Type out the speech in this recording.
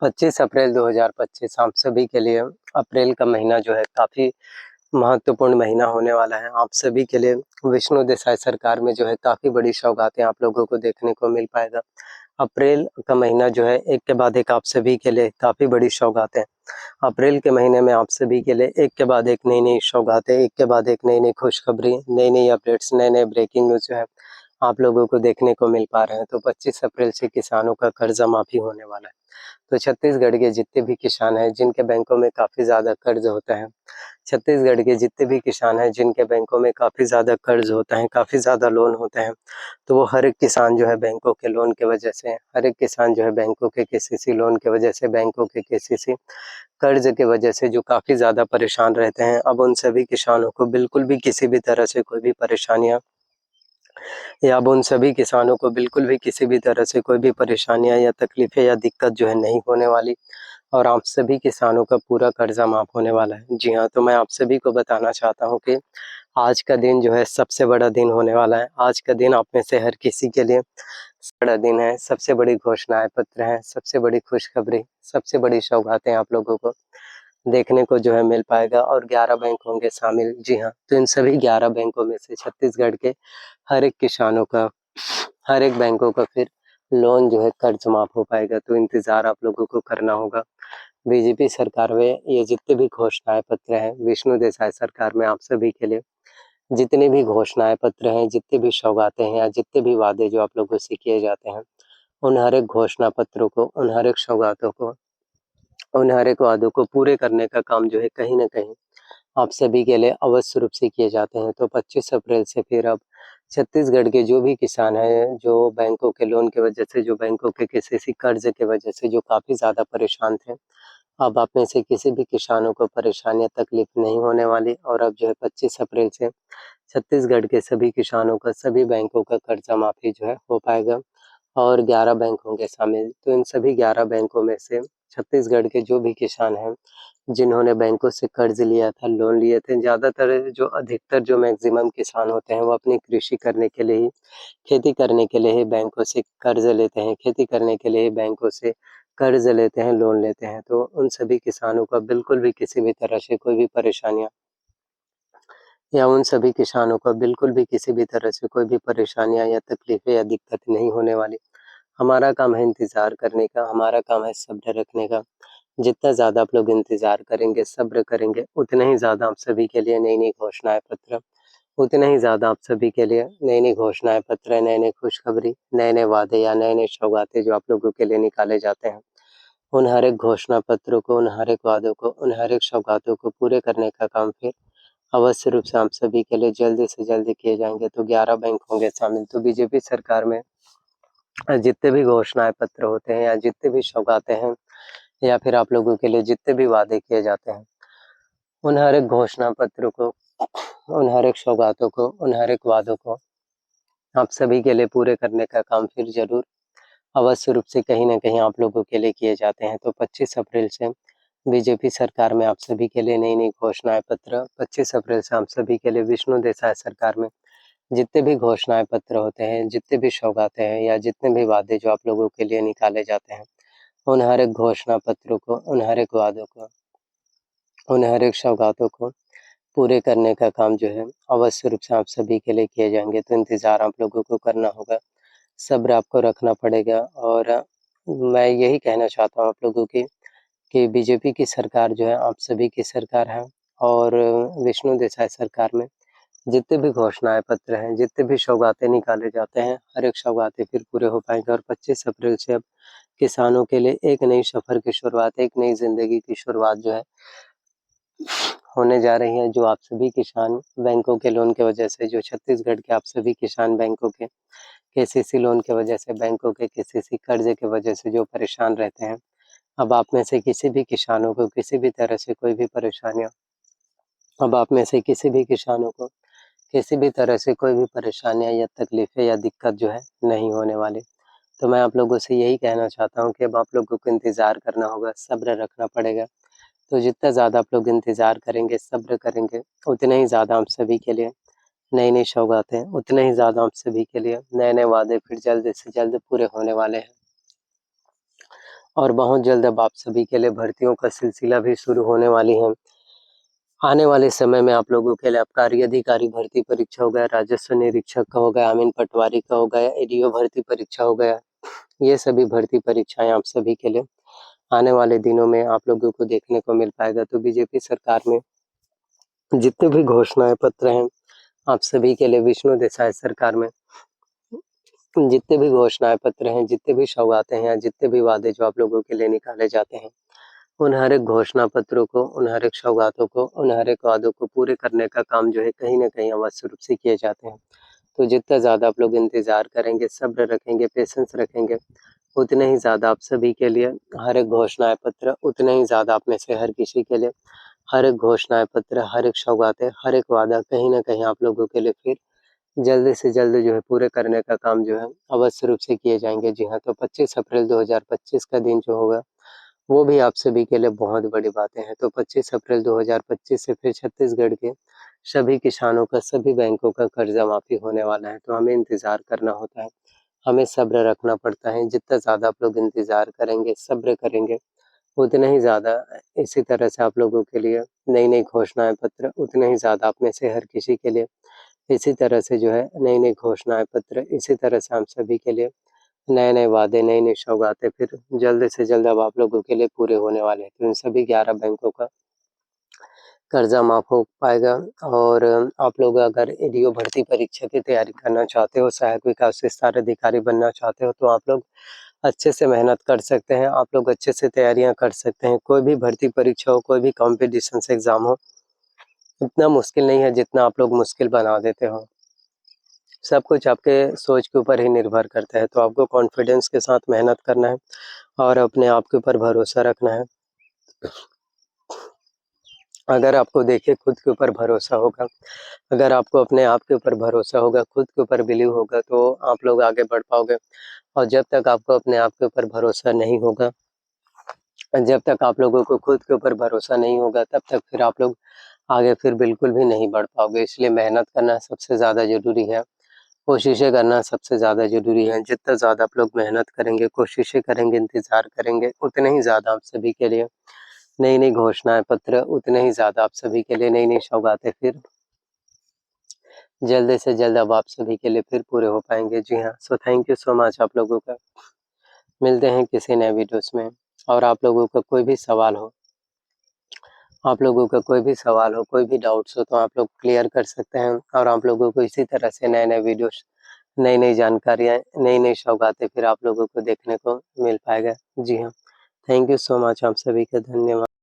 25 अप्रैल 2025 आप सभी के लिए अप्रैल का महीना जो है काफ़ी महत्वपूर्ण महीना होने वाला है। आप सभी के लिए विष्णु देसाई सरकार में जो है काफ़ी बड़ी सौगातें आप लोगों को देखने को मिल पाएगा। अप्रैल का महीना जो है एक के बाद एक आप सभी के लिए काफ़ी बड़ी सौगातें। अप्रैल के महीने में आप सभी के लिए एक के बाद एक नई-नई सौगातें, एक के बाद एक नई-नई खुशखबरी, नई-नई अपडेट्स, नए-नए ब्रेकिंग न्यूज़ जो है आप लोगों को देखने को मिल पा रहे हैं। तो 25 अप्रैल से किसानों का कर्जा माफ़ी होने वाला है। तो छत्तीसगढ़ के जितने भी किसान हैं जिनके बैंकों में काफ़ी ज़्यादा कर्ज होता है, छत्तीसगढ़ के जितने भी किसान हैं जिनके बैंकों में काफ़ी ज़्यादा कर्ज होता है, काफ़ी ज़्यादा लोन होते हैं, तो वो हर एक किसान जो है बैंकों के लोन की वजह से, हर एक किसान जो है बैंकों के केसीसी लोन की वजह से, बैंकों के केसीसी कर्ज की वजह से जो काफ़ी ज़्यादा परेशान रहते हैं, अब उन सभी किसानों को बिल्कुल भी किसी भी तरह से कोई भी परेशानियाँ या अब उन सभी किसानों को बिल्कुल भी किसी भी तरह से कोई भी परेशानियाँ या तकलीफ़ें या दिक्कत जो है नहीं होने वाली और आप सभी किसानों का पूरा कर्जा माफ़ होने वाला है। जी हाँ, तो मैं आप सभी को बताना चाहता हूँ कि आज का दिन जो है सबसे बड़ा दिन होने वाला है। आज का दिन आप में से हर किसी के लिए बड़ा दिन है, सबसे बड़ी घोषणाएँ पत्र हैं, सबसे बड़ी खुशखबरी, सबसे बड़ी सौगातें आप लोगों को देखने को जो है मिल पाएगा और 11 बैंक होंगे शामिल। जी हाँ, तो इन सभी 11 बैंकों में से छत्तीसगढ़ के हर एक किसानों का, हर एक बैंकों का फिर लोन जो है कर्ज माफ़ हो पाएगा, तो इंतज़ार आप लोगों को करना होगा। बीजेपी सरकार में ये जितने भी घोषणाएँ पत्र हैं, विष्णु देसाई सरकार में आप सभी के लिए जितने भी घोषणाएँ पत्र हैं, जितनी भी सौगातें हैं या जितने भी वादे जो आप लोगों से किए जाते हैं, उन हर एक घोषणा पत्रों को, उन हर एक सौगातों को, उन हर एक वादों को पूरे करने का काम जो है कहीं न कहीं आप सभी के लिए अवश्य रूप से किए जाते हैं। तो 25 अप्रैल से फिर अब छत्तीसगढ़ के जो भी किसान हैं, जो बैंकों के लोन की वजह से, जो बैंकों के केसीसी कर्ज की वजह से जो काफ़ी ज़्यादा परेशान थे, अब आप में से किसी भी किसानों को परेशानी या तकलीफ नहीं होने वाली और अब जो है 25 अप्रैल से छत्तीसगढ़ के सभी किसानों का, सभी बैंकों का कर्जा माफ़ी जो है हो पाएगा और 11 बैंक होंगे शामिल। तो इन सभी 11 बैंकों में से छत्तीसगढ़ के जो भी किसान हैं, जिन्होंने बैंकों से कर्ज लिया था, लोन लिए थे, ज़्यादातर जो अधिकतर जो मैक्सिमम किसान होते हैं, वो अपनी कृषि करने के लिए ही, खेती करने के लिए ही बैंकों से कर्ज लेते हैं, खेती करने के लिए ही बैंकों से कर्ज लेते हैं, लोन लेते हैं। तो उन सभी किसानों का बिल्कुल भी किसी भी तरह से कोई भी परेशानियाँ या उन सभी किसानों को बिल्कुल भी किसी भी तरह से कोई भी परेशानियाँ या तकलीफ़ें या दिक्कत नहीं होने वाली। हमारा काम है इंतज़ार करने का, हमारा काम है सब्र रखने का। जितना ज़्यादा आप लोग इंतज़ार करेंगे, सब्र करेंगे, उतने ही ज़्यादा आप सभी के लिए नई-नई घोषणाएँ पत्र, उतने ही ज़्यादा आप सभी के लिए नई-नई घोषणाएँ पत्र, नए-नए खुशखबरी, नए-नए वादे या नए-नए सौगातें जो आप लोगों के लिए निकाले जाते हैं। उन हर एक घोषणा पत्रों को, उन हर एक वादों को, उन हर एक सौगातों को पूरे करने का काम फिर अवश्य रूप से आप सभी के लिए जल्दी से जल्दी किए जाएँगे। तो 11 बैंक होंगे शामिल। तो बीजेपी सरकार में जितने भी घोषणाएँ पत्र होते हैं या जितने भी सौगातें हैं या फिर आप लोगों के लिए जितने भी वादे किए जाते हैं, उन हर एक घोषणा पत्र को, उन हर एक सौगातों को, उन हर एक वादों को आप सभी के लिए पूरे करने का काम फिर ज़रूर अवश्य रूप से कहीं न कहीं आप लोगों के लिए किए जाते हैं। तो 25 अप्रैल से बीजेपी सरकार में आप सभी के लिए नई-नई घोषणाएँ पत्र, 25 अप्रैल से आप सभी के लिए विष्णु देसाई सरकार में जितने भी घोषणाएँ पत्र होते हैं, जितने भी सौगातें हैं या जितने भी वादे जो आप लोगों के लिए निकाले जाते हैं, उन हर एक घोषणा पत्रों को, उन हर एक वादों को, उन हर एक सौगातों को पूरे करने का काम जो है अवश्य रूप से आप सभी के लिए किए जाएँगे। तो इंतज़ार आप लोगों को करना होगा, सब्र आपको रखना पड़ेगा और मैं यही कहना चाहता हूँ आप लोगों की कि बीजेपी की सरकार जो है आप सभी की सरकार है और विष्णु देसाई सरकार में जितने भी घोषणाएँ पत्र हैं, जितने भी सौगातें निकाले जाते हैं, हर एक सौगातें फिर पूरे हो पाएँगे और 25 अप्रैल से अब किसानों के लिए एक नई सफ़र की शुरुआत, एक नई ज़िंदगी की शुरुआत जो है होने जा रही है। जो आप सभी किसान बैंकों के लोन की वजह से, जो छत्तीसगढ़ के आप सभी किसान बैंकों के केसीसी लोन की वजह से, बैंकों के केसीसी कर्ज़े की वजह से जो परेशान रहते हैं, अब आप में से किसी भी किसानों को किसी भी तरह से कोई भी परेशानियाँ अब आप में से किसी भी किसानों को किसी भी तरह से कोई भी परेशानियाँ या तकलीफ़ें या दिक्कत जो है नहीं होने वाली। तो मैं आप लोगों से यही कहना चाहता हूँ कि अब आप लोगों को इंतज़ार करना होगा, सब्र रखना पड़ेगा। तो जितना ज़्यादा आप लोग इंतज़ार करेंगे, सब्र करेंगे, उतने ही ज़्यादा आप सभी के लिए नई-नई सौगातें, उतने ही ज़्यादा आप सभी के लिए नए-नए वादे फिर जल्द से जल्द पूरे होने वाले हैं। और बहुत जल्द अब आप सभी के लिए भर्तियों का सिलसिला भी शुरू होने वाली है। आने वाले समय में आप लोगों के लिए आबकारी अधिकारी भर्ती परीक्षा हो गया, राजस्व निरीक्षक का हो गया, अमीन पटवारी का हो गया, एडीओ भर्ती परीक्षा हो गया, ये सभी भर्ती परीक्षाएं आप सभी के लिए आने वाले दिनों में आप लोगों को देखने को मिल पाएगा। तो बीजेपी सरकार में जितने भी घोषणाएं पत्र हैं आप सभी के लिए, विष्णु देसाई सरकार में जितने भी घोषणाएं पत्र हैं, जितने भी सौगातें हैं या जितने भी वादे जो आप लोगों के लिए निकाले जाते हैं, उन हर एक घोषणा पत्रों को, उन हर एक सौगातों को, उन हर एक वादों को पूरे करने का काम जो है कहीं न कहीं अवश्य रूप से किए जाते हैं। तो जितना ज़्यादा आप लोग इंतज़ार करेंगे, सब्र रखेंगे, पेशेंस रखेंगे, उतने ही ज़्यादा आप सभी के लिए हर एक घोषणाएँ पत्र, उतने ही ज़्यादा आप में से हर किसी के लिए हर एक घोषणाएँ पत्र, हर एक सौगातें, हर एक वादा कहीं न कहीं आप लोगों के लिए फिर जल्द से जल्द जो है पूरे करने का काम जो है अवश्य रूप से किए जाएँगे। जी हाँ, तो 25 अप्रैल 2025 का दिन जो होगा वो भी आप सभी के लिए बहुत बड़ी बातें हैं। तो 25 अप्रैल 2025 से फिर छत्तीसगढ़ के सभी किसानों का, सभी बैंकों का कर्जा माफ़ी होने वाला है। तो हमें इंतज़ार करना होता है, हमें सब्र रखना पड़ता है। जितना ज़्यादा आप लोग इंतज़ार करेंगे, सब्र करेंगे, उतने ही ज़्यादा इसी तरह से आप लोगों के लिए नई-नई घोषणाएँ पत्र, उतने ही ज़्यादा आप में से हर किसी के लिए इसी तरह से जो है नई-नई घोषणाएँ पत्र, इसी तरह से हम सभी के लिए नए-नए वादे, नई-नई सौगातें फिर जल्द से जल्द अब आप लोगों के लिए पूरे होने वाले हैं। तो इन सभी 11 बैंकों का कर्जा माफ़ हो पाएगा। और आप लोग अगर एडीओ भर्ती परीक्षा की तैयारी करना चाहते हो, सहायक विकास विस्तार अधिकारी बनना चाहते हो, तो आप लोग अच्छे से मेहनत कर सकते हैं, आप लोग अच्छे से तैयारियाँ कर सकते हैं। कोई भी भर्ती परीक्षा हो, कोई भी कॉम्पिटिशन्स एग्ज़ाम हो, इतना मुश्किल नहीं है जितना आप लोग मुश्किल बना देते हो। सब कुछ आपके सोच के ऊपर ही निर्भर करता है, तो आपको कॉन्फिडेंस के साथ मेहनत करना है और अपने आप के ऊपर भरोसा रखना है। अगर आपको देखिए खुद के ऊपर भरोसा होगा, अगर आपको अपने आप के ऊपर भरोसा होगा, खुद के ऊपर बिलीव होगा, तो आप लोग आगे बढ़ पाओगे। और जब तक आपको अपने आप के ऊपर भरोसा नहीं होगा, जब तक आप लोगों को खुद के ऊपर भरोसा नहीं होगा, तब तक फिर आप लोग आगे फिर बिल्कुल भी नहीं बढ़ पाओगे। इसलिए मेहनत करना सबसे ज़्यादा ज़रूरी है, कोशिशें करना सबसे ज़्यादा ज़रूरी है। जितना ज़्यादा आप लोग मेहनत करेंगे, कोशिशें करेंगे, इंतज़ार करेंगे, उतने ही ज़्यादा आप सभी के लिए नई-नई घोषणाएँ पत्र, उतने ही ज़्यादा आप सभी के लिए नई-नई सौगातें फिर जल्द से जल्द अब आप सभी के लिए फिर पूरे हो पाएँगे। जी हाँ, so thank you so much आप लोगों का। मिलते हैं किसी नए वीडियोज़ में। और आप लोगों का कोई भी सवाल हो, आप लोगों का कोई भी सवाल हो, कोई भी डाउट्स हो, तो आप लोग क्लियर कर सकते हैं। और आप लोगों को इसी तरह से नए-नए वीडियोज़, नई-नई जानकारियाँ, नई-नई सौगातें फिर आप लोगों को देखने को मिल पाएगा। जी हाँ, थैंक यू सो मच आप सभी का धन्यवाद।